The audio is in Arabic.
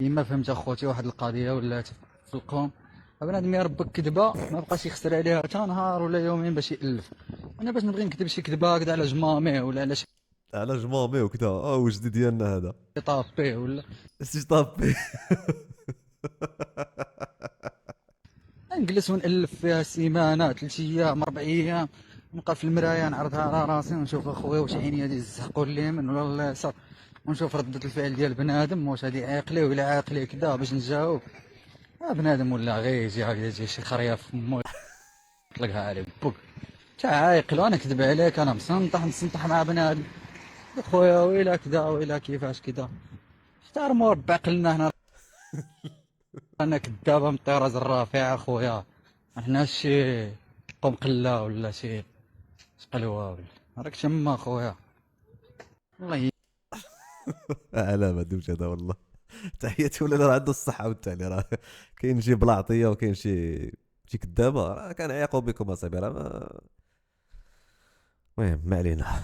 ما فهمت اخوتي واحد القضيه ولات في القوم. بنادم يربك كذبه ما بقاش يخسر عليها حتى نهار ولا يومين باش يالف. انا باش نبغي نكذب شي كذبه هكذا على جمامي ولا على شي على جمامي وكذا، وجدي ديالنا هذا طابي ولا سيج طابي. نجلس ونالف فيها سيمانه 3 ايام 4 ايام. نبقى في المرايه نعرضها على راسي ونشوف اخويا واش عينيا دي الزحق اليمين ولا اليسار، ونشوف ردة الفعل ديال بنادم واش هادي عاقله ولا عاقله كذا باش نجاوب. بنادم ولا غير يجي هكذا يجي شي خريه في فمو يطلقها عليه بوك. تا عايقل وانا كذب عليك، انا مسنطح مع بنادم. خويا ويلا كذا ويلا كيفاش كذا. احترموا ربي عقلنا هنا. انا كذابه من الطراز الرافع اخويا. احنا شي قوم قله ولا شي قلوه ولا راك شما اخويا. والله على ما دوش هذا والله. تحياتي ولا راه عنده الصحه والتالي، راه كاين شي بلاعطيه وكاين شي كذابه، راه كنعيقوا بكم اصاحبي، راه المهم ما علينا.